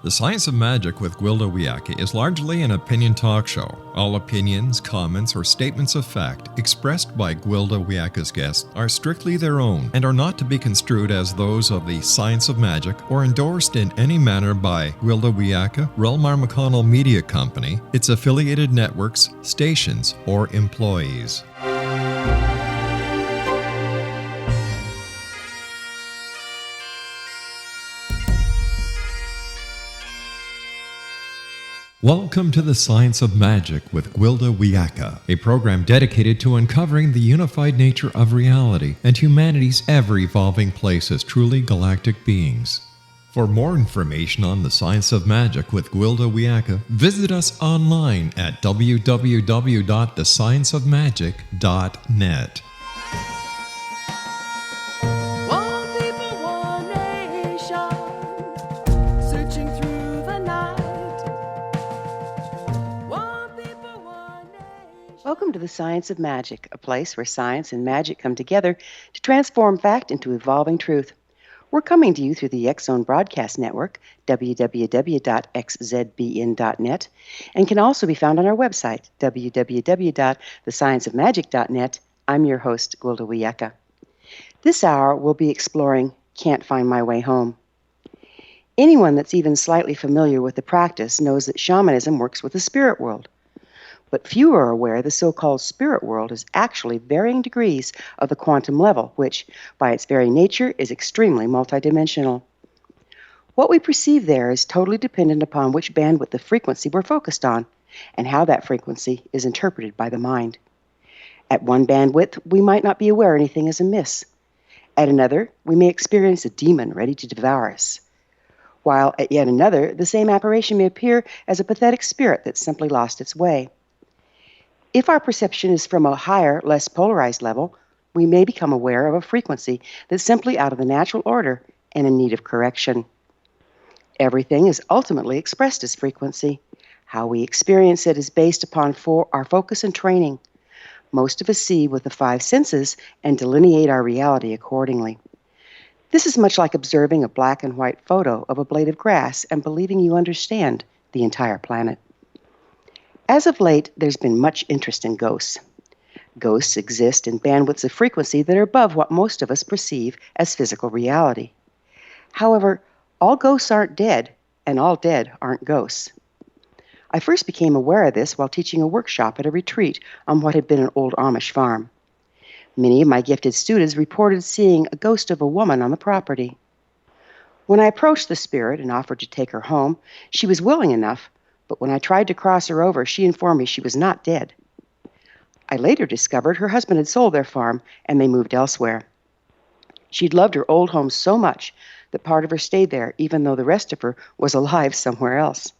The Science of Magic with Gwilda Wiyaka is largely an opinion talk show. All opinions, comments, or statements of fact expressed by Gwilda Wiyaka's guests are strictly their own and are not to be construed as those of the Science of Magic or endorsed in any manner by Gwilda Wiyaka, Relmar McConnell Media Company, its affiliated networks, stations, or employees. Welcome to the Science of Magic with Gwilda Wiyaka, a program dedicated to uncovering the unified nature of reality and humanity's ever-evolving place as truly galactic beings. For more information on the Science of Magic with Gwilda Wiyaka, visit us online at www.thescienceofmagic.net. Welcome to the Science of Magic, a place where science and magic come together to transform fact into evolving truth. We're coming to you through the X-Zone Broadcast Network, www.xzbn.net, and can also be found on our website, www.thescienceofmagic.net. I'm your host, Gwilda Wiyaka. This hour, we'll be exploring Can't Find My Way Home. Anyone that's even slightly familiar with the practice knows that shamanism works with the spirit world. But few are aware the so-called spirit world is actually varying degrees of the quantum level, which, by its very nature, is extremely multidimensional. What we perceive there is totally dependent upon which bandwidth of frequency we're focused on, and how that frequency is interpreted by the mind. At one bandwidth, we might not be aware anything is amiss. At another, we may experience a demon ready to devour us. While at yet another, the same apparition may appear as a pathetic spirit that's simply lost its way. If our perception is from a higher, less polarized level, we may become aware of a frequency that's simply out of the natural order and in need of correction. Everything is ultimately expressed as frequency. How we experience it is based upon our focus and training. Most of us see with the five senses and delineate our reality accordingly. This is much like observing a black and white photo of a blade of grass and believing you understand the entire planet. As of late, there's been much interest in ghosts. Ghosts exist in bandwidths of frequency that are above what most of us perceive as physical reality. However, all ghosts aren't dead, and all dead aren't ghosts. I first became aware of this while teaching a workshop at a retreat on what had been an old Amish farm. Many of my gifted students reported seeing a ghost of a woman on the property. When I approached the spirit and offered to take her home, she was willing enough, but when I tried to cross her over, she informed me she was not dead. I later discovered her husband had sold their farm, and they moved elsewhere. She'd loved her old home so much that part of her stayed there, even though the rest of her was alive somewhere else.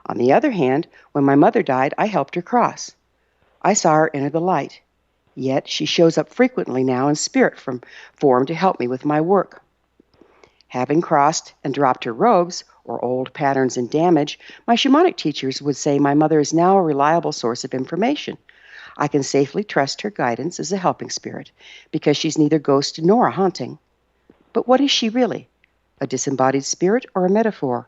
On the other hand, when my mother died, I helped her cross. I saw her enter the light, yet she shows up frequently now in spirit form to help me with my work. Having crossed and dropped her robes, or old patterns and damage, my shamanic teachers would say my mother is now a reliable source of information. I can safely trust her guidance as a helping spirit, because she's neither ghost nor a haunting. But what is she really? A disembodied spirit or a metaphor?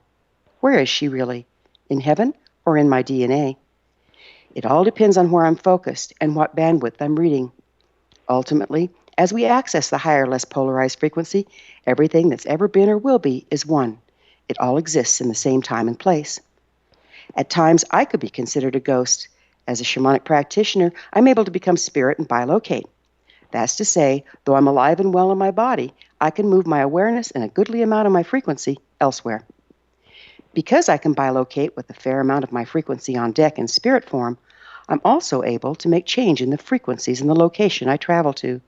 Where is she really? In heaven or in my DNA? It all depends on where I'm focused and what bandwidth I'm reading. Ultimately, as we access the higher, less polarized frequency, everything that's ever been or will be is one. It all exists in the same time and place. At times, I could be considered a ghost. As a shamanic practitioner, I'm able to become spirit and bilocate. That's to say, though I'm alive and well in my body, I can move my awareness and a goodly amount of my frequency elsewhere. Because I can bilocate with a fair amount of my frequency on deck in spirit form, I'm also able to make change in the frequencies in the location I travel to.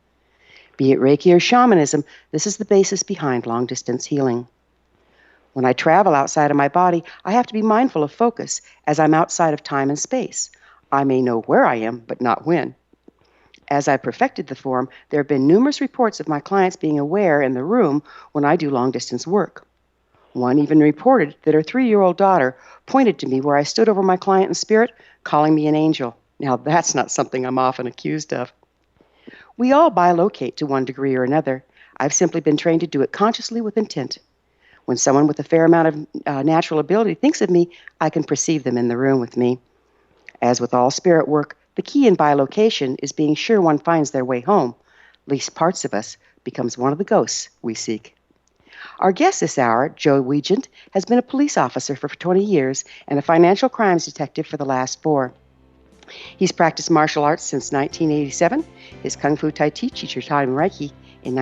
Be it Reiki or shamanism, this is the basis behind long-distance healing. When I travel outside of my body, I have to be mindful of focus, as I'm outside of time and space. I may know where I am, but not when. As I perfected the form, there have been numerous reports of my clients being aware in the room when I do long-distance work. One even reported that her 3-year-old daughter pointed to me where I stood over my client in spirit, calling me an angel. Now, that's not something I'm often accused of. We all bilocate to one degree or another. I've simply been trained to do it consciously with intent. When someone with a fair amount of natural ability thinks of me, I can perceive them in the room with me. As with all spirit work, the key in bilocation is being sure one finds their way home. Least parts of us becomes one of the ghosts we seek. Our guest this hour, Joe WEIGANT, has been a police officer for 20 years and a financial crimes detective for the last 4. He's practiced martial arts since 1987. His Kung Fu Tai Chi teacher taught him Reiki in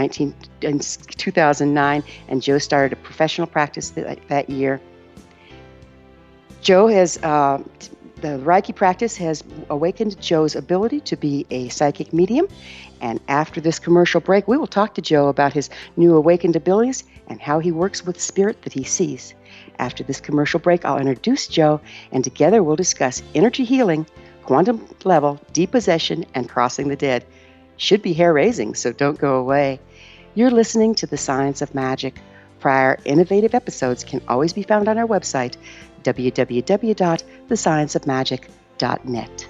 2009, and Joe started a professional practice that year. Joe has the Reiki practice has awakened Joe's ability to be a psychic medium. And after this commercial break, we will talk to Joe about his new awakened abilities and how he works with spirit that he sees. After this commercial break, I'll introduce Joe, and together we'll discuss energy healing, quantum level, depossession, and crossing the dead. Should be hair-raising, so don't go away. You're listening to The Science of Magic. Prior innovative episodes can always be found on our website, www.thescienceofmagic.net.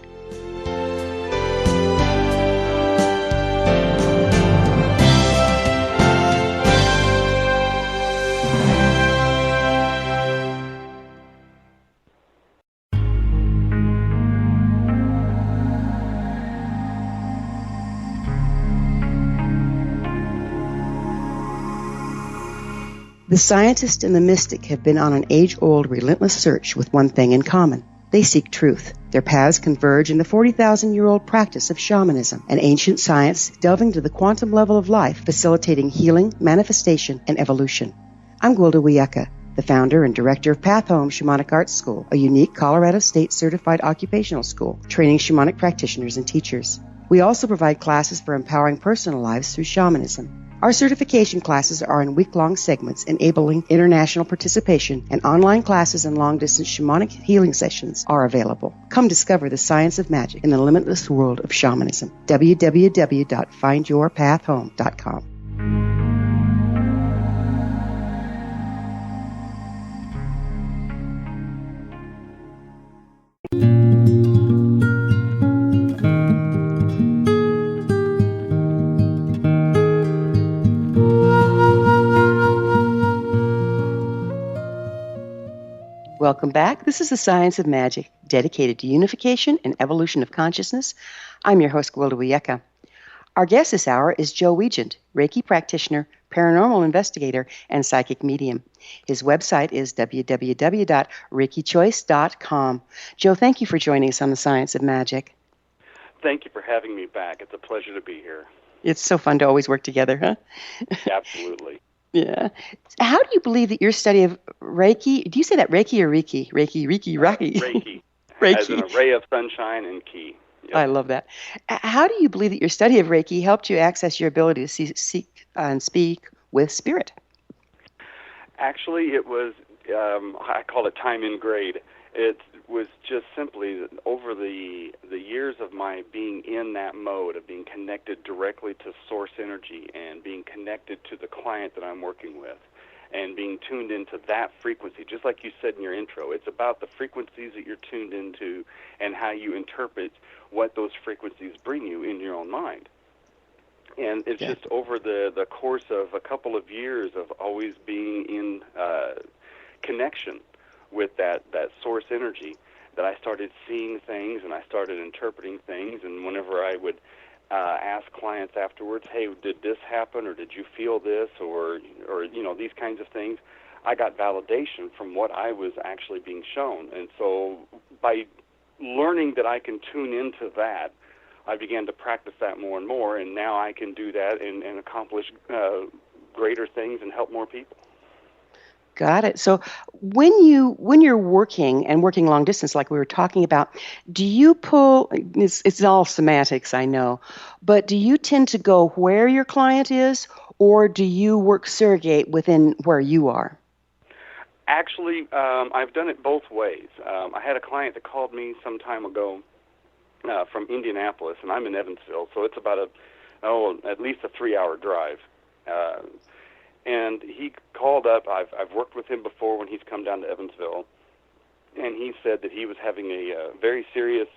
The scientist and the mystic have been on an age-old, relentless search with one thing in common. They seek truth. Their paths converge in the 40,000-year-old practice of shamanism, an ancient science delving to the quantum level of life, facilitating healing, manifestation, and evolution. I'm Gwilda Wiyaka, the founder and director of Path Home Shamanic Arts School, a unique Colorado State-certified occupational school, training shamanic practitioners and teachers. We also provide classes for empowering personal lives through shamanism. Our certification classes are in week-long segments enabling international participation, and online classes and long-distance shamanic healing sessions are available. Come discover the science of magic in the limitless world of shamanism. www.findyourpathhome.com. Welcome back. This is The Science of Magic, dedicated to unification and evolution of consciousness. I'm your host, Gwilda Wiyaka. Our guest this hour is Joe WEIGANT, Reiki practitioner, paranormal investigator, and psychic medium. His website is www.reikichoice.com. Joe, thank you for joining us on The Science of Magic. Thank you for having me back. It's a pleasure to be here. It's so fun to always work together, huh? Absolutely. Yeah. How do you believe that your study of Reiki, do you say that Reiki or Reiki? Reiki. Reiki. Reiki. As in a ray of sunshine and ki. Yep. I love that. How do you believe that your study of Reiki helped you access your ability to seek and speak with spirit? Actually, it was, I call it time in grade. It was just simply that over the years of my being in that mode of being connected directly to source energy and being connected to the client that I'm working with and being tuned into that frequency, just like you said in your intro. It's about the frequencies that you're tuned into and how you interpret what those frequencies bring you in your own mind. And it's just over the course of a couple of years of always being in connection with that source energy that I started seeing things and I started interpreting things. And whenever I would ask clients afterwards, hey, did this happen, or did you feel this, or these kinds of things, I got validation from what I was actually being shown. And so by learning that I can tune into that, I began to practice that more and more, and now I can do that and accomplish greater things and help more people. Got it. So when you're working long distance, like we were talking about, do you pull? It's all semantics, I know, but do you tend to go where your client is, or do you work surrogate within where you are? Actually, I've done it both ways. I had a client that called me some time ago from Indianapolis, and I'm in Evansville, so it's about at least a 3-hour drive. And he called up. I've worked with him before when he's come down to Evansville, and he said that he was having a very serious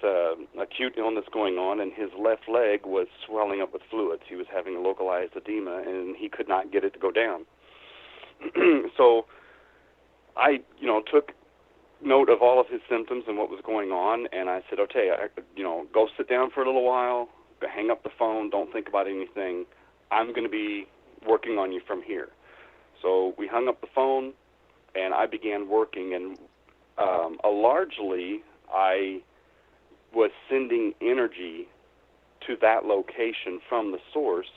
acute illness going on, and his left leg was swelling up with fluids. He was having a localized edema, and he could not get it to go down. So I, took note of all of his symptoms and what was going on, and I said, okay, go sit down for a little while, hang up the phone, don't think about anything. I'm going to be working on you from here. So we hung up the phone, and I began working, and largely I was sending energy to that location from the source,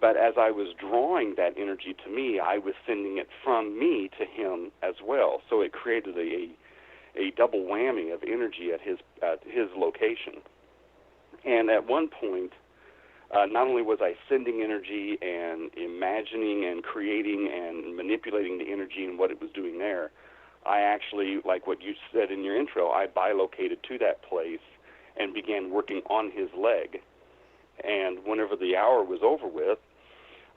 but as I was drawing that energy to me, I was sending it from me to him as well. So it created a double whammy of energy at his location. And at one point, not only was I sending energy and imagining and creating and manipulating the energy and what it was doing there, I actually, like what you said in your intro, I bilocated to that place and began working on his leg. And whenever the hour was over with,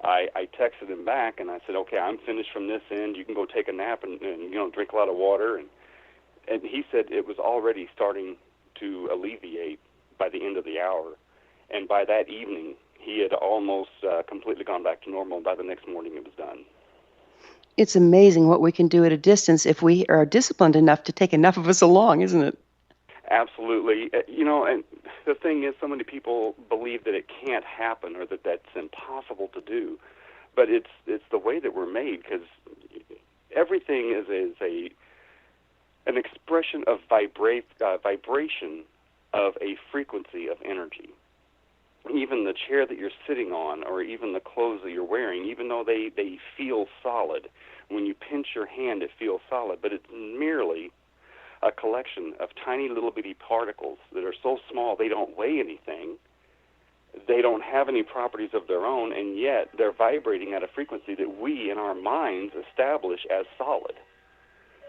I texted him back and I said, okay, I'm finished from this end. You can go take a nap and drink a lot of water. And he said it was already starting to alleviate by the end of the hour. And by that evening, he had almost completely gone back to normal. By the next morning, it was done. It's amazing what we can do at a distance if we are disciplined enough to take enough of us along, isn't it? Absolutely. And the thing is, so many people believe that it can't happen or that that's impossible to do. But it's the way that we're made, because everything is an expression of vibration of a frequency of energy. Even the chair that you're sitting on, or even the clothes that you're wearing, even though they feel solid, when you pinch your hand, it feels solid, but it's merely a collection of tiny little bitty particles that are so small they don't weigh anything, they don't have any properties of their own, and yet they're vibrating at a frequency that we in our minds establish as solid.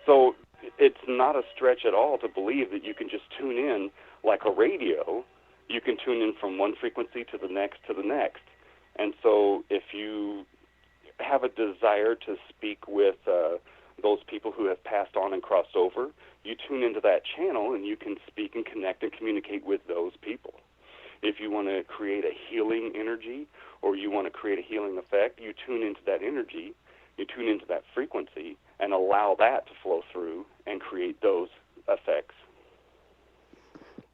So it's not a stretch at all to believe that you can just tune in like a radio. You can tune in from one frequency to the next to the next. And so if you have a desire to speak with those people who have passed on and crossed over, you tune into that channel and you can speak and connect and communicate with those people. If you want to create a healing energy or you want to create a healing effect, you tune into that energy, you tune into that frequency, and allow that to flow through and create those effects.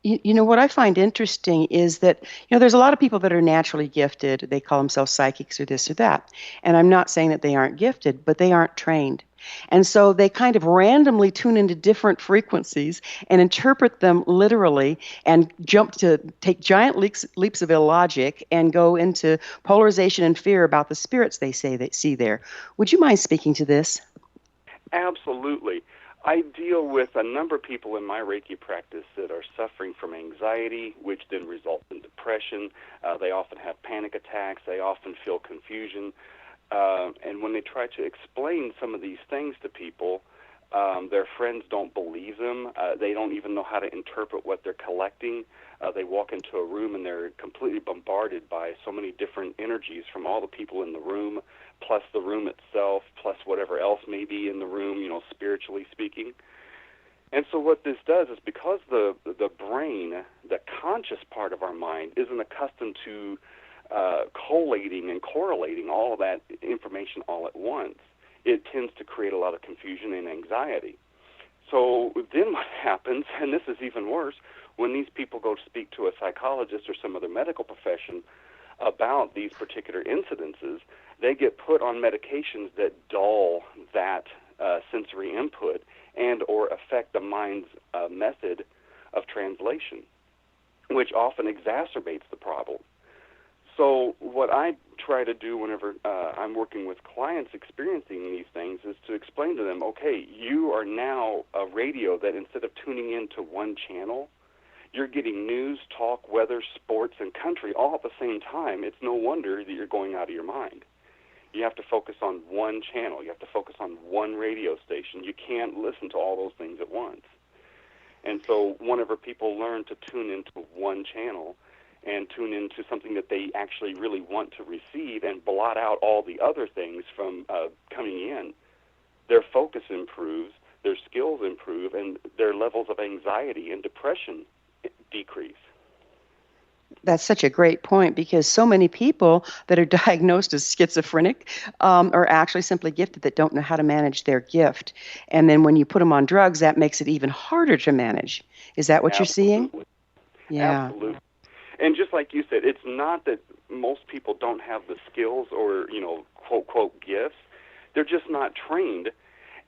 You know, what I find interesting is that, there's a lot of people that are naturally gifted. They call themselves psychics or this or that. And I'm not saying that they aren't gifted, but they aren't trained. And so they kind of randomly tune into different frequencies and interpret them literally and take giant leaps of illogic and go into polarization and fear about the spirits they say they see there. Would you mind speaking to this? Absolutely. I deal with a number of people in my Reiki practice that are suffering from anxiety, which then results in depression. They often have panic attacks. They often feel confusion. And when they try to explain some of these things to people, their friends don't believe them. They don't even know how to interpret what they're collecting. They walk into a room and they're completely bombarded by so many different energies from all the people in the room, plus the room itself, plus whatever else may be in the room, spiritually speaking. And so what this does is, because the brain, the conscious part of our mind, isn't accustomed to collating and correlating all of that information all at once, it tends to create a lot of confusion and anxiety. So then what happens, and this is even worse, when these people go to speak to a psychologist or some other medical profession about these particular incidences, they get put on medications that dull that sensory input and or affect the mind's method of translation, which often exacerbates the problem. So what I try to do whenever I'm working with clients experiencing these things is to explain to them, okay, you are now a radio that instead of tuning into one channel, you're getting news, talk, weather, sports, and country all at the same time. It's no wonder that you're going out of your mind. You have to focus on one channel. You have to focus on one radio station. You can't listen to all those things at once. And so whenever people learn to tune into one channel and tune into something that they actually really want to receive and blot out all the other things from coming in, their focus improves, their skills improve, and their levels of anxiety and depression decrease. That's such a great point, because so many people that are diagnosed as schizophrenic are actually simply gifted that don't know how to manage their gift. And then when you put them on drugs, that makes it even harder to manage. Is that what you're seeing? Absolutely. Yeah. Absolutely. And just like you said, it's not that most people don't have the skills or, quote, quote, gifts. They're just not trained,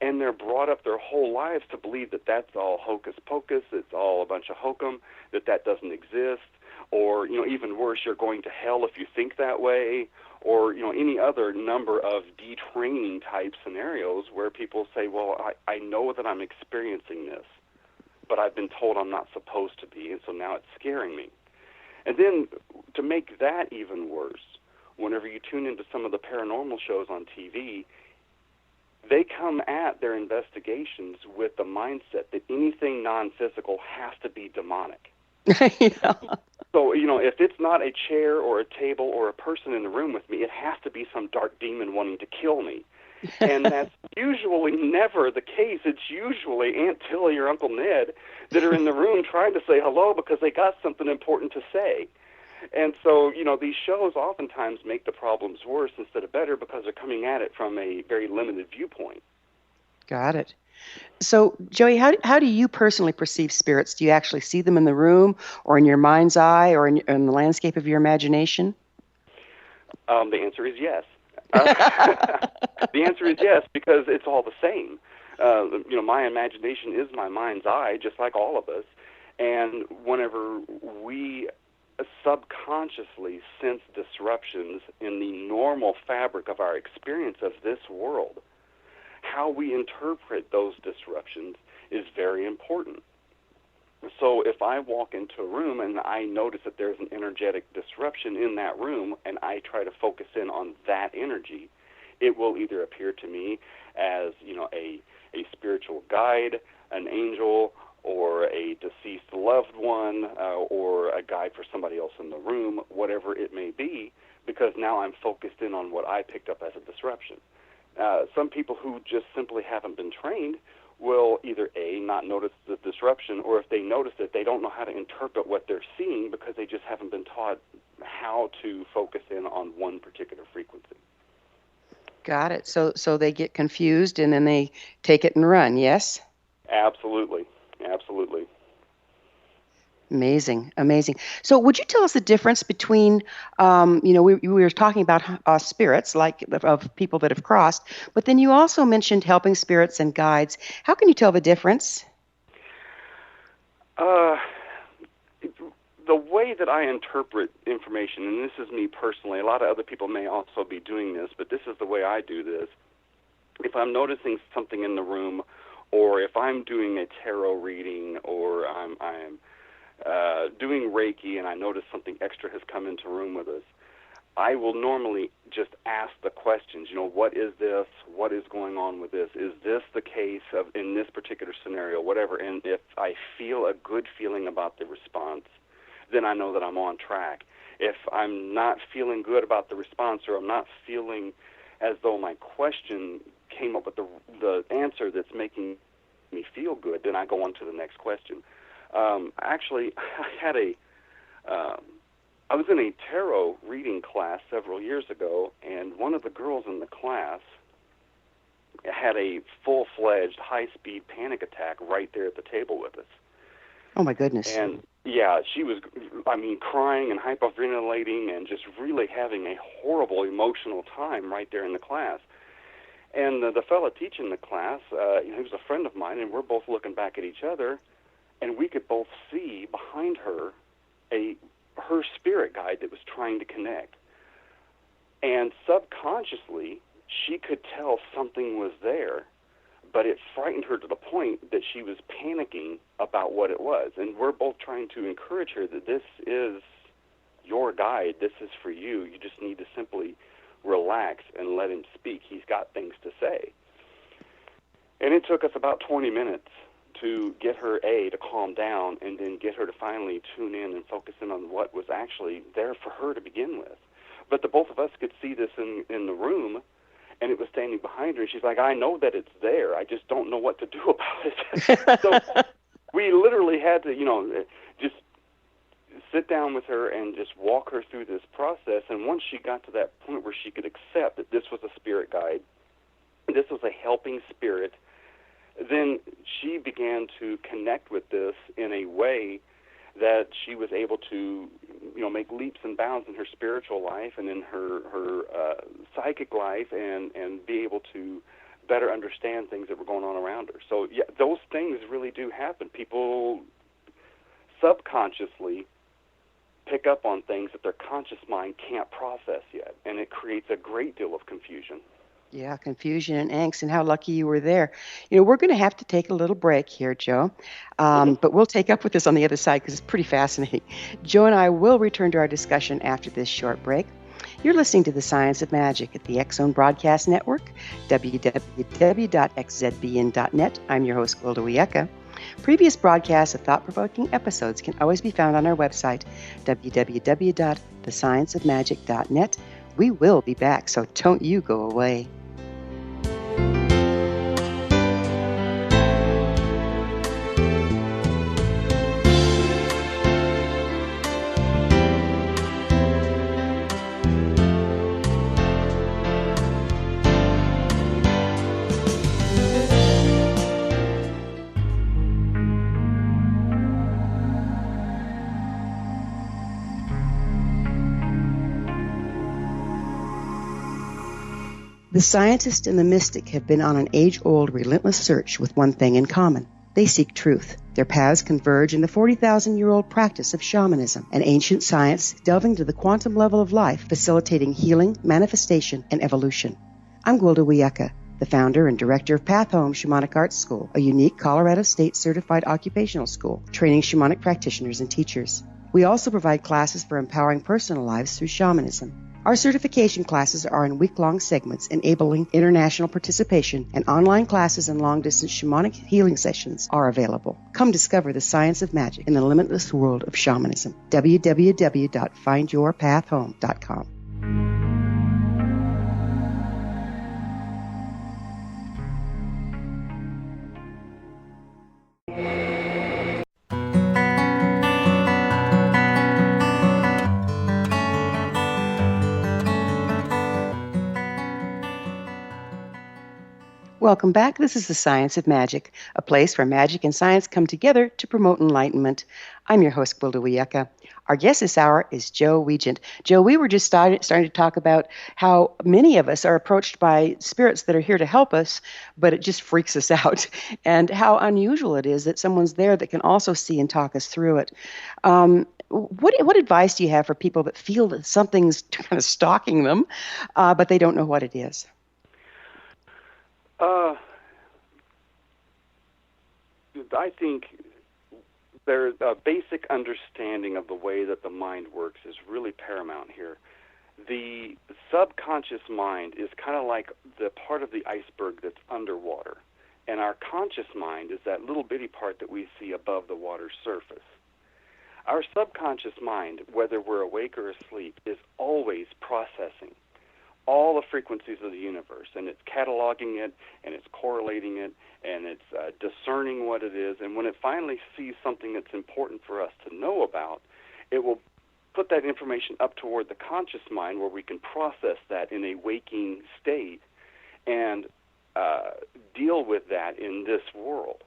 and they're brought up their whole lives to believe that that's all hocus pocus, it's all a bunch of hokum, that doesn't exist, or, even worse, you're going to hell if you think that way, or, any other number of detraining type scenarios where people say, well, I know that I'm experiencing this, but I've been told I'm not supposed to be, and so now it's scaring me. And then to make that even worse, whenever you tune into some of the paranormal shows on TV, they come at their investigations with the mindset that anything non-physical has to be demonic. Yeah. So, if it's not a chair or a table or a person in the room with me, it has to be some dark demon wanting to kill me. And that's usually never the case. It's usually Aunt Tilly or Uncle Ned that are in the room trying to say hello because they got something important to say. And so, these shows oftentimes make the problems worse instead of better because they're coming at it from a very limited viewpoint. Got it. So, Joey, how do you personally perceive spirits? Do you actually see them in the room or in your mind's eye or in the landscape of your imagination? The answer is yes. The answer is yes, because it's all the same. My imagination is my mind's eye, just like all of us. And whenever we subconsciously sense disruptions in the normal fabric of our experience of this world, how we interpret those disruptions is very important. So if I walk into a room and I notice that there's an energetic disruption in that room and I try to focus in on that energy, it will either appear to me as, a spiritual guide, an angel, or a deceased loved one, or a guide for somebody else in the room, whatever it may be, because now I'm focused in on what I picked up as a disruption. Some people who just simply haven't been trained will either A, not notice the disruption, or if they notice it, they don't know how to interpret what they're seeing because they just haven't been taught how to focus in on one particular frequency. Got it. So they get confused and then they take it and run, yes? Absolutely. Absolutely. Amazing, amazing. So, would you tell us the difference between, we were talking about spirits, like of people that have crossed, but then you also mentioned helping spirits and guides. How can you tell the difference? The way that I interpret information, and this is me personally, a lot of other people may also be doing this, but this is the way I do this. If I'm noticing something in the room, or if I'm doing a tarot reading, or I'm doing Reiki and I notice something extra has come into room with us, I will normally just ask the questions, what is this? What is going on with this? Is this the case in this particular scenario, whatever? And if I feel a good feeling about the response, then I know that I'm on track. If I'm not feeling good about the response, or I'm not feeling as though my question came up with the answer that's making me feel good, then I go on to the next question. Actually, I was in a tarot reading class several years ago, and one of the girls in the class had a full-fledged, high-speed panic attack right there at the table with us. Oh, my goodness. And, yeah, she was, crying and hyperventilating and just really having a horrible emotional time right there in the class. And the fellow teaching the class, he was a friend of mine, and we're both looking back at each other, and we could both see behind her her spirit guide that was trying to connect. And subconsciously, she could tell something was there, but it frightened her to the point that she was panicking about what it was. And we're both trying to encourage her that this is your guide, this is for you. You just need to simply relax and let him speak. He's got things to say. And it took us about 20 minutes to get her, to calm down, and then get her to finally tune in and focus in on what was actually there for her to begin with. But the both of us could see this in the room, and it was standing behind her, and she's like, I know that it's there, I just don't know what to do about it. So we literally had to, just sit down with her and just walk her through this process. And once she got to that point where she could accept that this was a spirit guide, this was a helping spirit, then she began to connect with this in a way that she was able to, make leaps and bounds in her spiritual life and in her psychic life, and be able to better understand things that were going on around her. So, yeah, those things really do happen. People subconsciously pick up on things that their conscious mind can't process yet, and it creates a great deal of confusion. Yeah, confusion and angst, and how lucky you were there. We're going to have to take a little break here, Joe, but we'll take up with this on the other side because it's pretty fascinating. Joe and I will return to our discussion after this short break. You're listening to The Science of Magic at the X-Zone Broadcast Network, www.xzbn.net. I'm your host, Gwilda Wiyaka. Previous broadcasts of thought-provoking episodes can always be found on our website, www.thescienceofmagic.net. We will be back, so don't you go away. The scientist and the mystic have been on an age-old, relentless search with one thing in common. They seek truth. Their paths converge in the 40,000-year-old practice of shamanism, an ancient science delving to the quantum level of life, facilitating healing, manifestation, and evolution. I'm Gwilda Wiyaka, the founder and director of Path Home Shamanic Arts School, a unique Colorado State certified occupational school training shamanic practitioners and teachers. We also provide classes for empowering personal lives through shamanism. Our certification classes are in week-long segments enabling international participation, and online classes and long-distance shamanic healing sessions are available. Come discover the science of magic in the limitless world of shamanism. www.findyourpathhome.com. Welcome back. This is The Science of Magic, a place where magic and science come together to promote enlightenment. I'm your host, Gwilda Wiyaka. Our guest this hour is Joe WEIGANT. Joe, we were just starting to talk about how many of us are approached by spirits that are here to help us, but it just freaks us out, and how unusual it is that someone's there that can also see and talk us through it. What advice do you have for people that feel that something's kind of stalking them, but they don't know what it is? I think there's a basic understanding of the way that the mind works is really paramount here. The subconscious mind is kind of like the part of the iceberg that's underwater, and our conscious mind is that little bitty part that we see above the water's surface. Our subconscious mind, whether we're awake or asleep, is always processing all the frequencies of the universe, and it's cataloging it, and it's correlating it, and it's discerning what it is, and when it finally sees something that's important for us to know about, it will put that information up toward the conscious mind where we can process that in a waking state and deal with that in this world.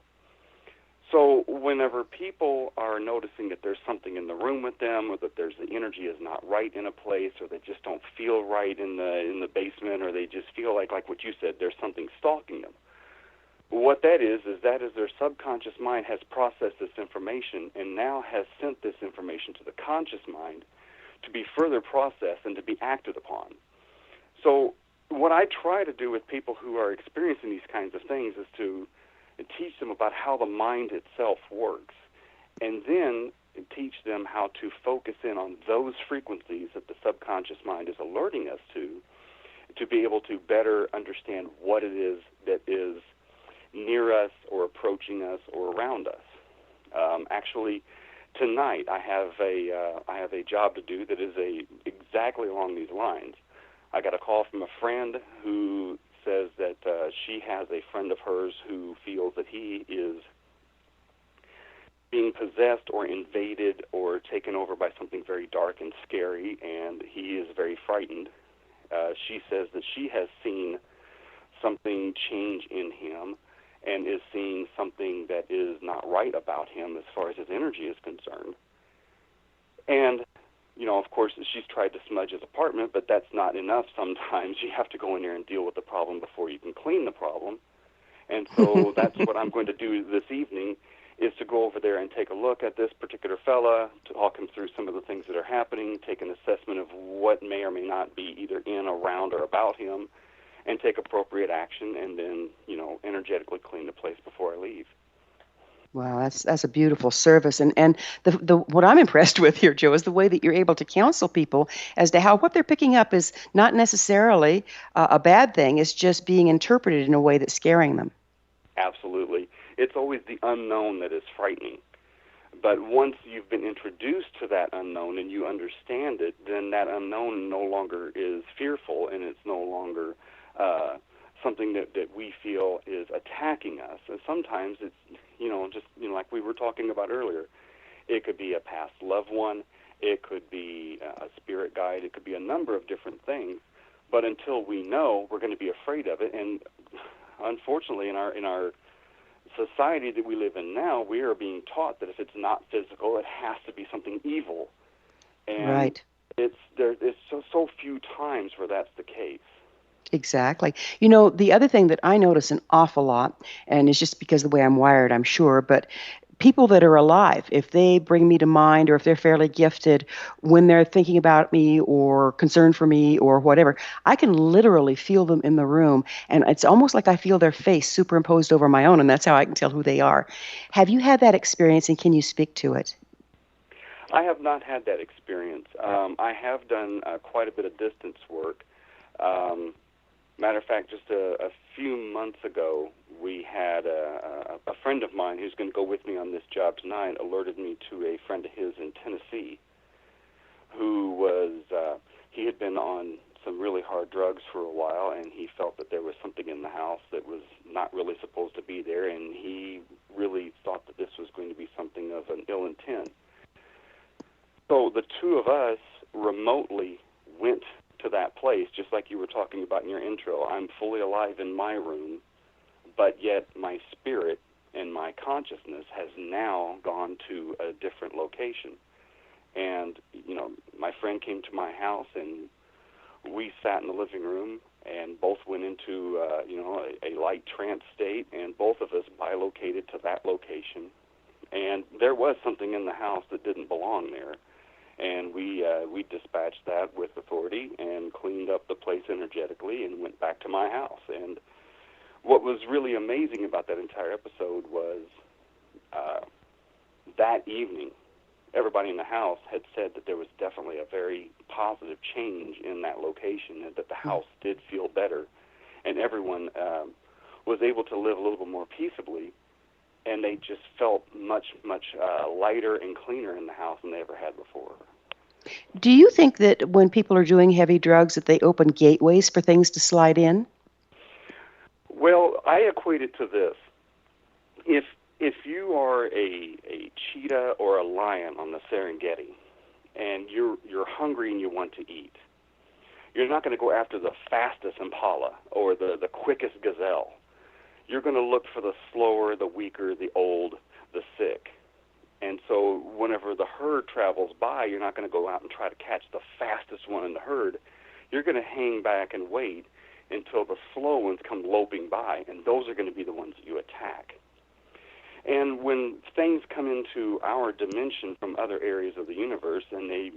So whenever people are noticing that there's something in the room with them, or that the energy is not right in a place, or they just don't feel right in the basement, or they just feel like what you said, there's something stalking them. What that is their subconscious mind has processed this information and now has sent this information to the conscious mind to be further processed and to be acted upon. So what I try to do with people who are experiencing these kinds of things is to teach them about how the mind itself works, and then teach them how to focus in on those frequencies that the subconscious mind is alerting us to be able to better understand what it is that is near us or approaching us or around us. Actually, tonight I have a job to do that is exactly along these lines. I got a call from a friend who says that she has a friend of hers who feels that he is being possessed or invaded or taken over by something very dark and scary, and he is very frightened. She says that she has seen something change in him and is seeing something that is not right about him as far as his energy is concerned. And, of course, she's tried to smudge his apartment, but that's not enough sometimes. You have to go in there and deal with the problem before you can clean the problem. And so that's what I'm going to do this evening, is to go over there and take a look at this particular fella, to talk him through some of the things that are happening, take an assessment of what may or may not be either in, around, or about him, and take appropriate action, and then, energetically clean the place before I leave. Wow, that's a beautiful service, and the what I'm impressed with here, Joe, is the way that you're able to counsel people as to how what they're picking up is not necessarily a bad thing. It's just being interpreted in a way that's scaring them. Absolutely. It's always the unknown that is frightening. But once you've been introduced to that unknown and you understand it, then that unknown no longer is fearful, and it's no longer something that we feel is attacking us. And sometimes it's, like we were talking about earlier, it could be a past loved one, it could be a spirit guide, it could be a number of different things. But until we know, we're going to be afraid of it. And unfortunately, in our society that we live in now, we are being taught that if it's not physical, it has to be something evil. And Right. It's so few times where that's the case. Exactly. The other thing that I notice an awful lot, and it's just because of the way I'm wired, I'm sure, but people that are alive, if they bring me to mind or if they're fairly gifted, when they're thinking about me or concerned for me or whatever, I can literally feel them in the room. And it's almost like I feel their face superimposed over my own, and that's how I can tell who they are. Have you had that experience, and can you speak to it? I have not had that experience. I have done quite a bit of distance work. Matter of fact, just a few months ago, we had a friend of mine who's going to go with me on this job tonight alerted me to a friend of his in Tennessee who he had been on some really hard drugs for a while, and he felt that there was something in the house that was not really supposed to be there, and he really thought that this was going to be something of an ill intent. So the two of us remotely went to that place, just like you were talking about in your intro. I'm fully alive in my room, but yet my spirit and my consciousness has now gone to a different location. And, my friend came to my house, and we sat in the living room and both went into, a light trance state, and both of us bilocated to that location. And there was something in the house that didn't belong there. And we dispatched that with authority and cleaned up the place energetically and went back to my house. And what was really amazing about that entire episode was that evening, everybody in the house had said that there was definitely a very positive change in that location, and that the house did feel better. And everyone was able to live a little bit more peaceably, and they just felt much, much lighter and cleaner in the house than they ever had before. Do you think that when people are doing heavy drugs that they open gateways for things to slide in? Well, I equate it to this. If you are a cheetah or a lion on the Serengeti, and you're hungry and you want to eat, you're not going to go after the fastest impala or the quickest gazelle. You're going to look for the slower, the weaker, the old, the sick. And so whenever the herd travels by, you're not going to go out and try to catch the fastest one in the herd. You're going to hang back and wait until the slow ones come loping by, and those are going to be the ones that you attack. And when things come into our dimension from other areas of the universe, and they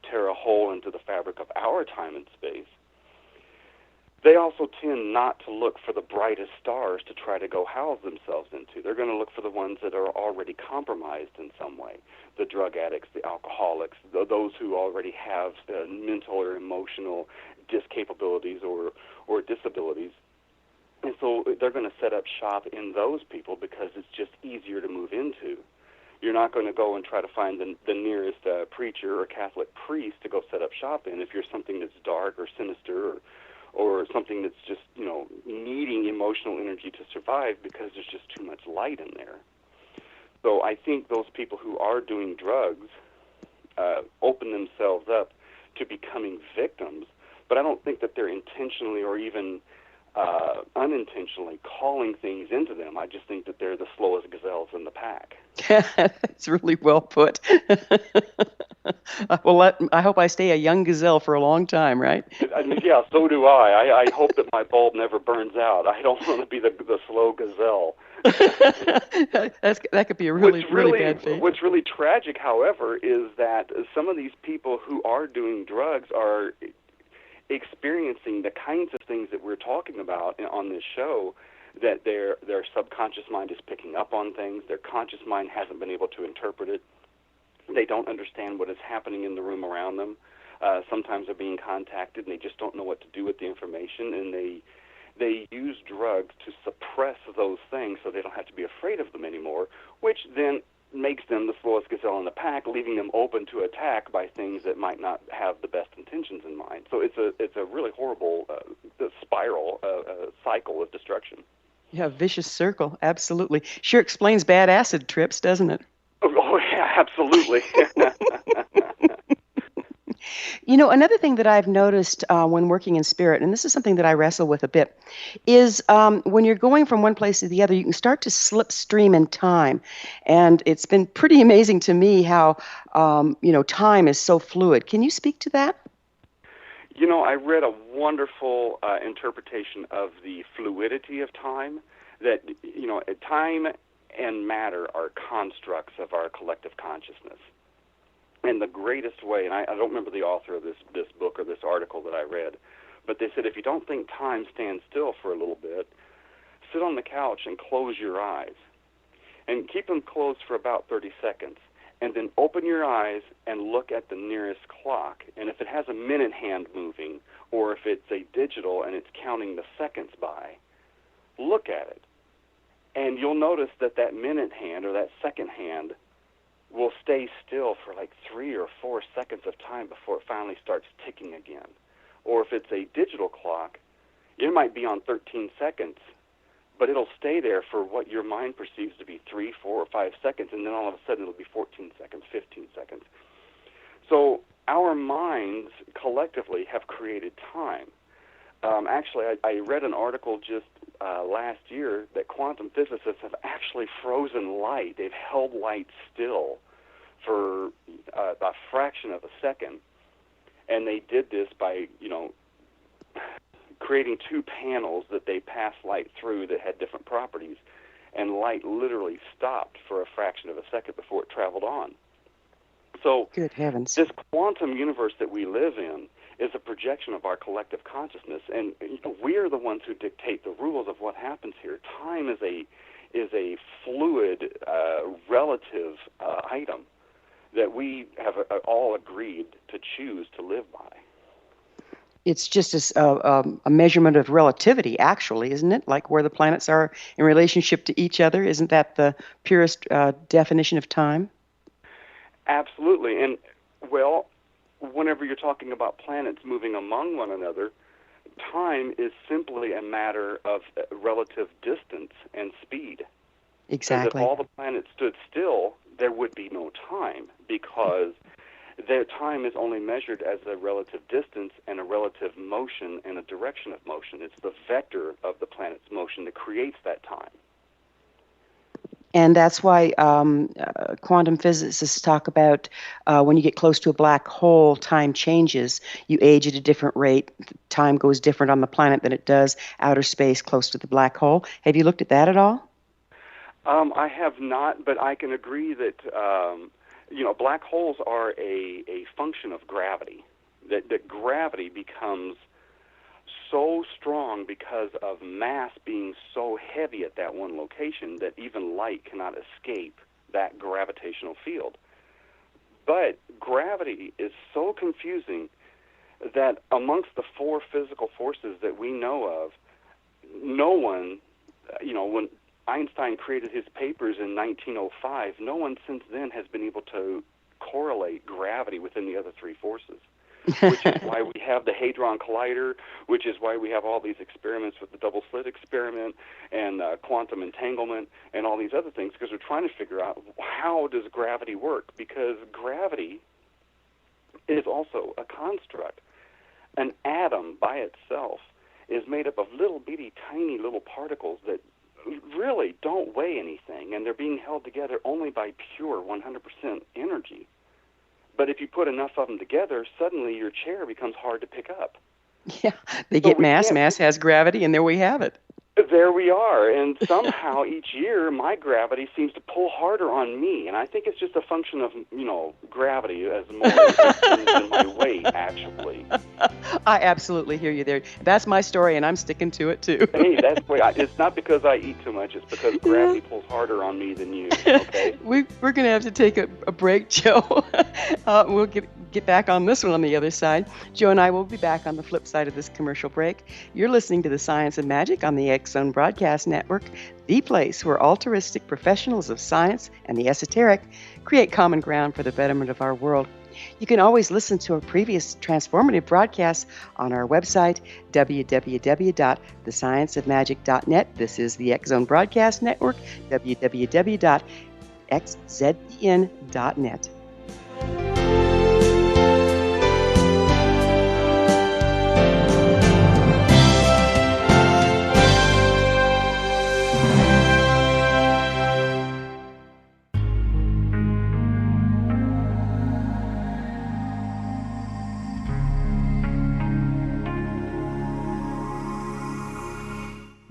tear a hole into the fabric of our time and space, they also tend not to look for the brightest stars to try to go house themselves into. They're going to look for the ones that are already compromised in some way, the drug addicts, the alcoholics, those who already have mental or emotional discapabilities or disabilities. And so they're going to set up shop in those people because it's just easier to move into. You're not going to go and try to find the nearest preacher or Catholic priest to go set up shop in if you're something that's dark or sinister or something that's just, needing emotional energy to survive because there's just too much light in there. So I think those people who are doing drugs open themselves up to becoming victims, but I don't think that they're intentionally or even unintentionally calling things into them. I just think that they're the slowest gazelles in the pack. That's really well put. Well, I hope I stay a young gazelle for a long time, right? I mean, yeah, so do I. I hope that my bulb never burns out. I don't want to be the slow gazelle. That could be a really bad fate. What's really tragic, however, is that some of these people who are doing drugs are experiencing the kinds of things that we're talking about on this show, that their subconscious mind is picking up on things. Their conscious mind hasn't been able to interpret it. They don't understand what is happening in the room around them. Sometimes they're being contacted and they just don't know what to do with the information, and they use drugs to suppress those things so they don't have to be afraid of them anymore, which then makes them the slowest gazelle in the pack, leaving them open to attack by things that might not have the best intentions in mind. So it's a really horrible spiral, cycle of destruction. Yeah, vicious circle, absolutely. Sure explains bad acid trips, doesn't it? Oh yeah, absolutely. Another thing that I've noticed when working in spirit, and this is something that I wrestle with a bit, is when you're going from one place to the other, you can start to slipstream in time. And it's been pretty amazing to me how, time is so fluid. Can you speak to that? I read a wonderful interpretation of the fluidity of time, that, time and matter are constructs of our collective consciousness. And the greatest way, and I don't remember the author of this book or this article that I read, but they said if you don't think time stands still for a little bit, sit on the couch and close your eyes. And keep them closed for about 30 seconds. And then open your eyes and look at the nearest clock. And if it has a minute hand moving, or if it's a digital and it's counting the seconds by, look at it. And you'll notice that minute hand or that second hand will stay still for like 3 or 4 seconds of time before it finally starts ticking again. Or if it's a digital clock, it might be on 13 seconds, but it'll stay there for what your mind perceives to be 3, 4, or 5 seconds, and then all of a sudden it'll be 14 seconds, 15 seconds. So our minds collectively have created time. Actually, I read an article just last year that quantum physicists have actually frozen light. They've held light still for a fraction of a second, and they did this by, creating 2 panels that they passed light through that had different properties, and light literally stopped for a fraction of a second before it traveled on. So good heavens, this quantum universe that we live in is a projection of our collective consciousness, and we're the ones who dictate the rules of what happens here. Time is a fluid, relative item that we have all agreed to choose to live by. It's just a measurement of relativity, actually, isn't it? Like where the planets are in relationship to each other. Isn't that the purest definition of time? Absolutely. And, well, whenever you're talking about planets moving among one another, time is simply a matter of relative distance and speed. Exactly. Because if all the planets stood still, there would be no time, because their time is only measured as a relative distance and a relative motion and a direction of motion. It's the vector of the planet's motion that creates that time. And that's why quantum physicists talk about when you get close to a black hole, time changes. You age at a different rate. Time goes different on the planet than it does outer space close to the black hole. Have you looked at that at all? I have not, but I can agree that black holes are a function of gravity. That gravity becomes so strong because of mass being so heavy at that one location that even light cannot escape that gravitational field. But gravity is so confusing that amongst the 4 physical forces that we know of, no one, when Einstein created his papers in 1905, no one since then has been able to correlate gravity within the other 3 forces. which is why we have the Hadron Collider, which is why we have all these experiments with the double slit experiment and quantum entanglement and all these other things, because we're trying to figure out how does gravity work, because gravity is also a construct. An atom by itself is made up of little bitty tiny little particles that really don't weigh anything, and they're being held together only by pure 100% energy. But if you put enough of them together, suddenly your chair becomes hard to pick up. Yeah, they get mass. Mass has gravity, and there we have it. There we are, and somehow each year my gravity seems to pull harder on me, and I think it's just a function of, gravity as more than my weight, actually. I absolutely hear you there. That's my story, and I'm sticking to it, too. Hey, that's the way. It's not because I eat too much. It's because gravity pulls harder on me than you, okay? We're going to have to take a break, Joe. We'll get back on this one on the other side. Joe and I will be back on the flip side of this commercial break. You're listening to The Science of Magic on the X Zone Broadcast Network, the place where altruistic professionals of science and the esoteric create common ground for the betterment of our world. You can always listen to our previous transformative broadcasts on our website, www.thescienceofmagic.net. This is the X Zone Broadcast Network, www.xzbn.net.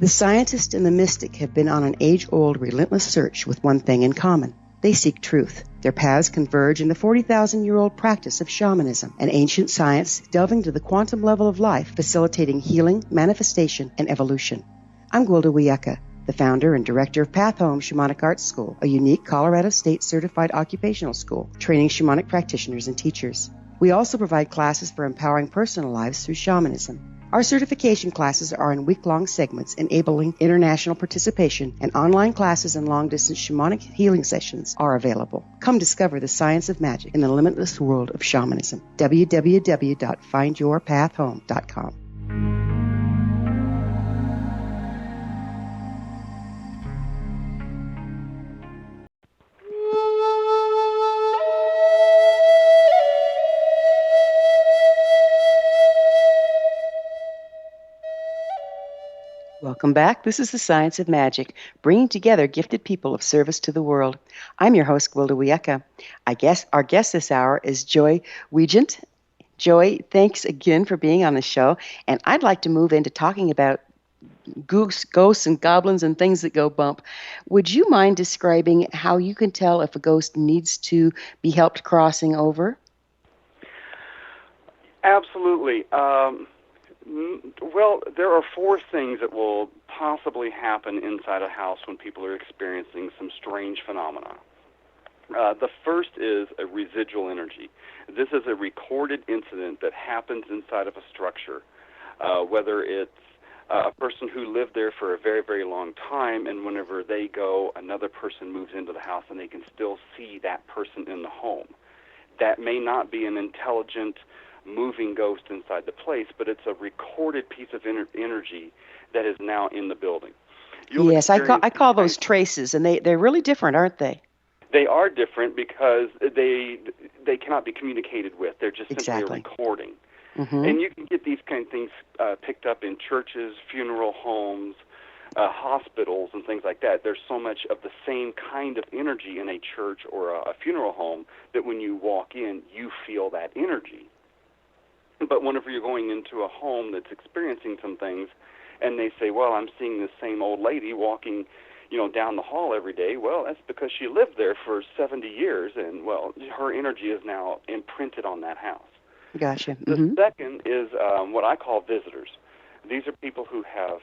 The scientist and the mystic have been on an age-old, relentless search with one thing in common. They seek truth. Their paths converge in the 40,000-year-old practice of shamanism, an ancient science delving to the quantum level of life, facilitating healing, manifestation, and evolution. I'm Gwilda Wiyaka, the founder and director of Path Home Shamanic Arts School, a unique Colorado State-certified occupational school, training shamanic practitioners and teachers. We also provide classes for empowering personal lives through shamanism. Our certification classes are in week-long segments enabling international participation, and online classes and long-distance shamanic healing sessions are available. Come discover the science of magic in the limitless world of shamanism. www.findyourpathhome.com. Welcome back. This is The Science of Magic, bringing together gifted people of service to the world. I'm your host, Gwilda Wiyaka. Our guest this hour is Joy WEIGANT. Joy, thanks again for being on the show. And I'd like to move into talking about ghosts and goblins and things that go bump. Would you mind describing how you can tell if a ghost needs to be helped crossing over? Absolutely. Well, there are four things that will possibly happen inside a house when people are experiencing some strange phenomena. The first is a residual energy. This is a recorded incident that happens inside of a structure, whether it's a person who lived there for a very, very long time, and whenever they go, another person moves into the house, and they can still see that person in the home. That may not be an intelligent moving ghost inside the place, but it's a recorded piece of energy that is now in the building. Yes, I call those traces, and they're really different, aren't they? They are different because they cannot be communicated with. They're just simply a recording. Mm-hmm. And you can get these kind of things picked up in churches, funeral homes, hospitals, and things like that. There's so much of the same kind of energy in a church or a funeral home that when you walk in, you feel that energy. But whenever you're going into a home that's experiencing some things, and they say, well, I'm seeing this same old lady walking, down the hall every day, well, that's because she lived there for 70 years, and, well, her energy is now imprinted on that house. Gotcha. The second is what I call visitors. These are people who have,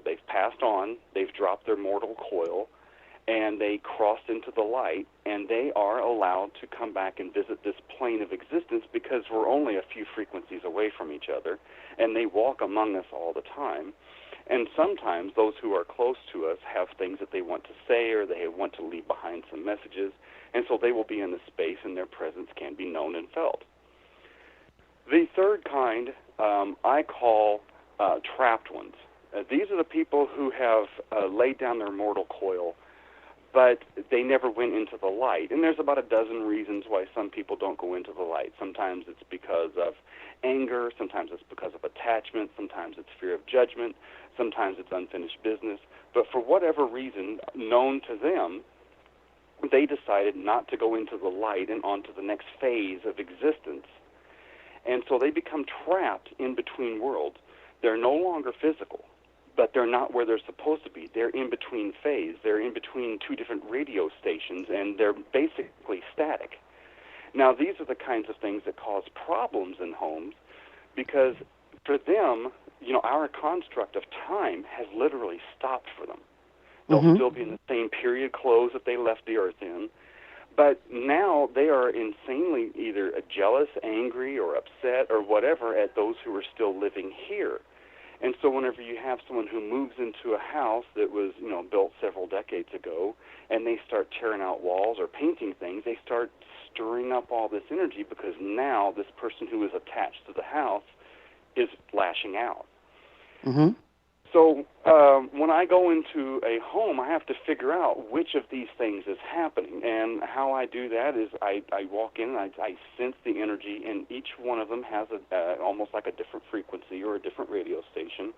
they've passed on, they've dropped their mortal coil, and they crossed into the light, and they are allowed to come back and visit this plane of existence because we're only a few frequencies away from each other, and they walk among us all the time. And sometimes those who are close to us have things that they want to say or they want to leave behind some messages, and so they will be in the space and their presence can be known and felt. The third kind I call trapped ones. These are the people who have laid down their mortal coil, but they never went into the light. And there's about a dozen reasons why some people don't go into the light. Sometimes it's because of anger, sometimes it's because of attachment, sometimes it's fear of judgment, sometimes it's unfinished business. But for whatever reason known to them, they decided not to go into the light and onto the next phase of existence. And so they become trapped in between worlds. They're no longer physical, but they're not where they're supposed to be. They're in between phase. They're in between two different radio stations, and they're basically static. Now, these are the kinds of things that cause problems in homes because for them, our construct of time has literally stopped for them. They'll still be in the same period clothes that they left the earth in, but now they are insanely either jealous, angry, or upset, or whatever at those who are still living here. And so whenever you have someone who moves into a house that was, built several decades ago, and they start tearing out walls or painting things, they start stirring up all this energy because now this person who is attached to the house is lashing out. Mm-hmm. So when I go into a home, I have to figure out which of these things is happening. And how I do that is I walk in and I sense the energy, and each one of them has almost like a different frequency or a different radio station.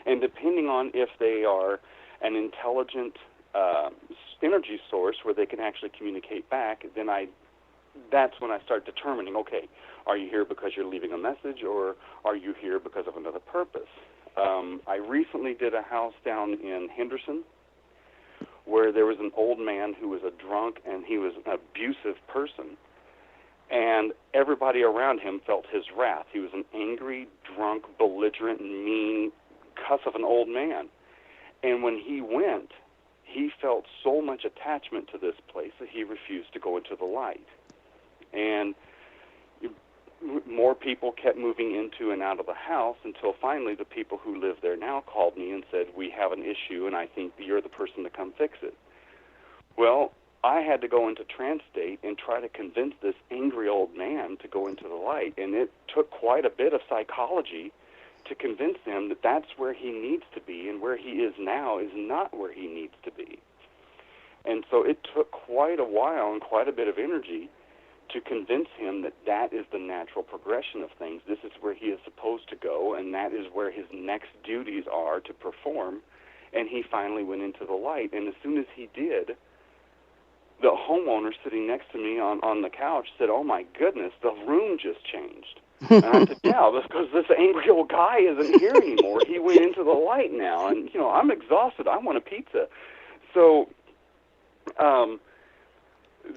And depending on if they are an intelligent energy source where they can actually communicate back, then that's when I start determining, okay, are you here because you're leaving a message, or are you here because of another purpose? I recently did a house down in Henderson where there was an old man who was a drunk, and he was an abusive person. And everybody around him felt his wrath. He was an angry, drunk, belligerent, mean cuss of an old man. And when he went, he felt so much attachment to this place that he refused to go into the light. And more people kept moving into and out of the house until finally the people who live there now called me and said, we have an issue, and I think you're the person to come fix it. Well, I had to go into trance state and try to convince this angry old man to go into the light, and it took quite a bit of psychology to convince him that that's where he needs to be, and where he is now is not where he needs to be. And so it took quite a while and quite a bit of energy to convince him that that is the natural progression of things. This is where he is supposed to go, and that is where his next duties are to perform. And he finally went into the light. And as soon as he did, the homeowner sitting next to me on the couch said, oh, my goodness, the room just changed. And I said, yeah, because this angry old guy isn't here anymore. He went into the light now. And, I'm exhausted. I want a pizza. So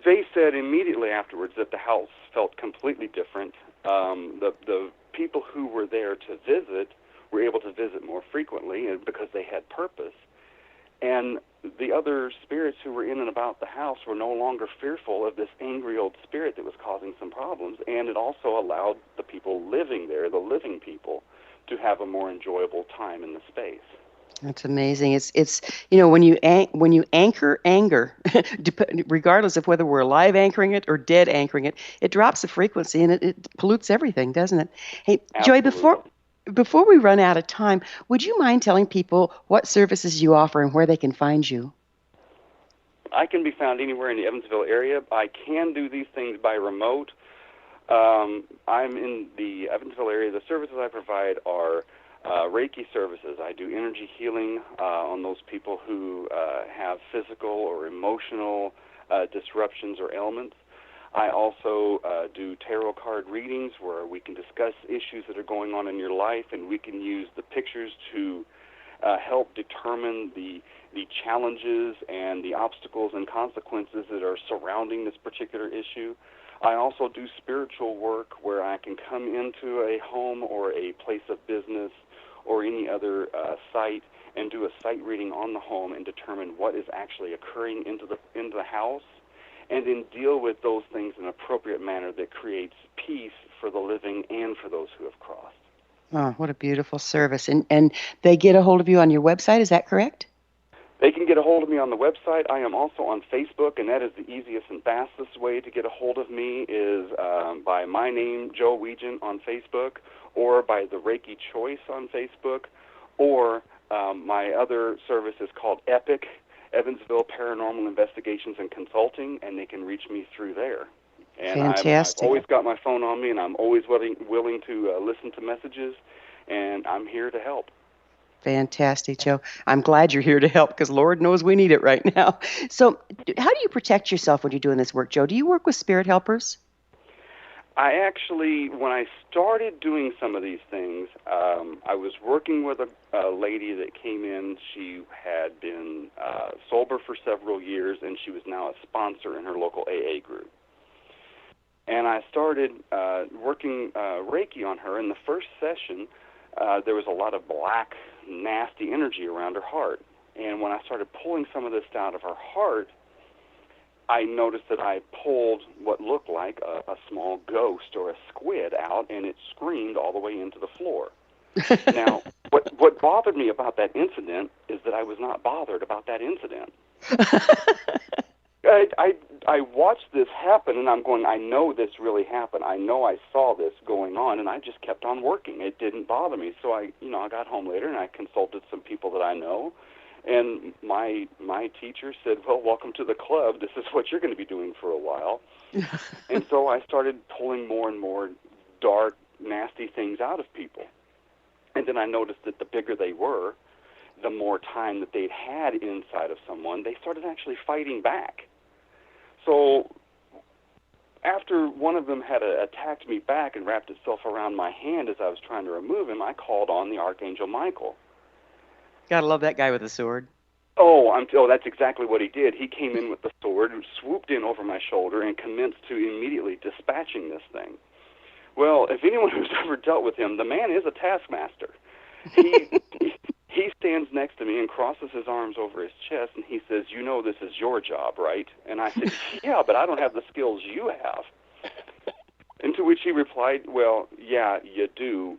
they said immediately afterwards that the house felt completely different. The people who were there to visit were able to visit more frequently because they had purpose. And the other spirits who were in and about the house were no longer fearful of this angry old spirit that was causing some problems. And it also allowed the people living there, the living people, to have a more enjoyable time in the space. That's amazing. It's when you anchor anger, regardless of whether we're alive anchoring it or dead anchoring it, it drops the frequency and it pollutes everything, doesn't it? Hey, Absolutely. Joy, before we run out of time, would you mind telling people what services you offer and where they can find you? I can be found anywhere in the Evansville area. I can do these things by remote. I'm in the Evansville area. The services I provide are Reiki services. I do energy healing on those people who have physical or emotional disruptions or ailments. I also do tarot card readings where we can discuss issues that are going on in your life, and we can use the pictures to help determine the challenges and the obstacles and consequences that are surrounding this particular issue. I also do spiritual work where I can come into a home or a place of business or any other site and do a site reading on the home and determine what is actually occurring into the house, and then deal with those things in an appropriate manner that creates peace for the living and for those who have crossed. Oh, what a beautiful service. And they get a hold of you on your website, is that correct? They can get a hold of me on the website. I am also on Facebook, and that is the easiest and fastest way to get a hold of me is by my name, Joe WEIGANT, on Facebook, or by the Reiki Choice on Facebook, or my other service is called EPIC, Evansville Paranormal Investigations and Consulting, and they can reach me through there. And Fantastic. I've always got my phone on me, and I'm always willing to listen to messages, and I'm here to help. Fantastic, Joe. I'm glad you're here to help because Lord knows we need it right now. So, how do you protect yourself when you're doing this work, Joe? Do you work with spirit helpers? I actually, when I started doing some of these things, I was working with a lady that came in. She had been sober for several years, and she was now a sponsor in her local AA group. And I started working Reiki on her. In the first session, there was a lot of black, nasty energy around her heart. And when I started pulling some of this out of her heart, I noticed that I pulled what looked like a small ghost or a squid out, and it screamed all the way into the floor. Now, what bothered me about that incident is that I was not bothered about that incident. I watched this happen, and I'm going, I know this really happened. I know I saw this going on, and I just kept on working. It didn't bother me. So I got home later, and I consulted some people that I know, and my teacher said, well, welcome to the club. This is what you're going to be doing for a while. And so I started pulling more and more dark, nasty things out of people. And then I noticed that the bigger they were, the more time that they'd had inside of someone, they started actually fighting back. So after one of them had attacked me back and wrapped itself around my hand as I was trying to remove him, I called on the Archangel Michael. Gotta love that guy with the sword. Oh, that's exactly what he did. He came in with the sword and swooped in over my shoulder and commenced to immediately dispatching this thing. Well, if anyone who's ever dealt with him, the man is a taskmaster. He stands next to me and crosses his arms over his chest, and he says, you know this is your job, right? And I said, yeah, but I don't have the skills you have. And to which he replied, well, yeah, you do.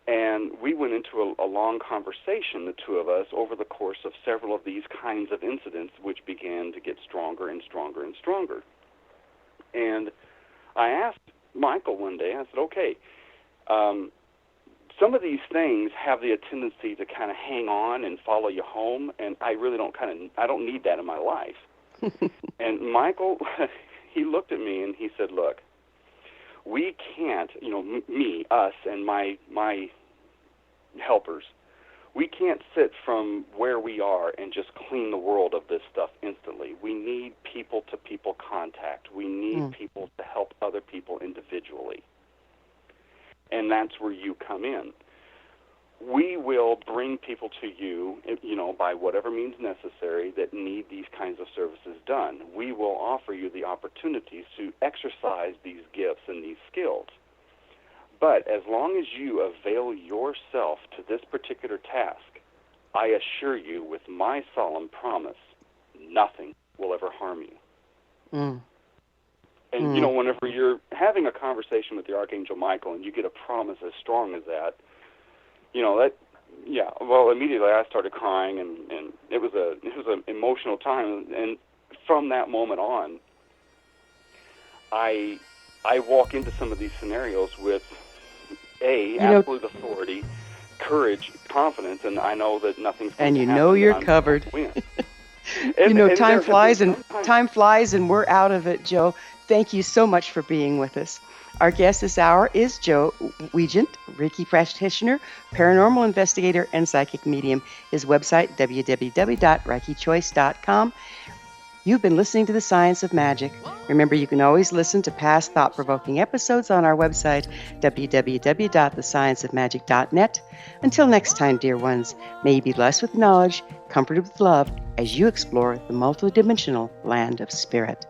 And we went into a long conversation, the two of us, over the course of several of these kinds of incidents, which began to get stronger and stronger and stronger. And I asked Michael one day, I said, okay, some of these things have the tendency to kind of hang on and follow you home, and I really I don't need that in my life. And Michael, he looked at me and he said, look, we can't, me, us, and my helpers, we can't sit from where we are and just clean the world of this stuff instantly. We need people-to-people contact. We need people to help other people individually. And that's where you come in. We will bring people to you, by whatever means necessary that need these kinds of services done. We will offer you the opportunities to exercise these gifts and these skills. But as long as you avail yourself to this particular task, I assure you with my solemn promise, nothing will ever harm you. And, whenever you're having a conversation with the Archangel Michael and you get a promise as strong as that, immediately I started crying, and it was an emotional time. And from that moment on, I walk into some of these scenarios with, absolute authority, courage, confidence, and I know that nothing's going to happen. And you're covered. Time flies and we're out of it, Joe. Thank you so much for being with us. Our guest this hour is Joe WEIGANT, Reiki practitioner, paranormal investigator, and psychic medium. His website, www.reikichoice.com. You've been listening to The Science of Magic. Remember, you can always listen to past thought-provoking episodes on our website, www.thescienceofmagic.net. Until next time, dear ones, may you be blessed with knowledge, comforted with love, as you explore the multidimensional land of spirit.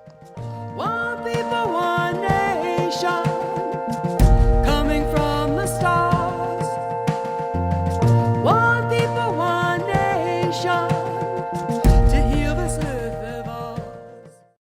One people, one nation.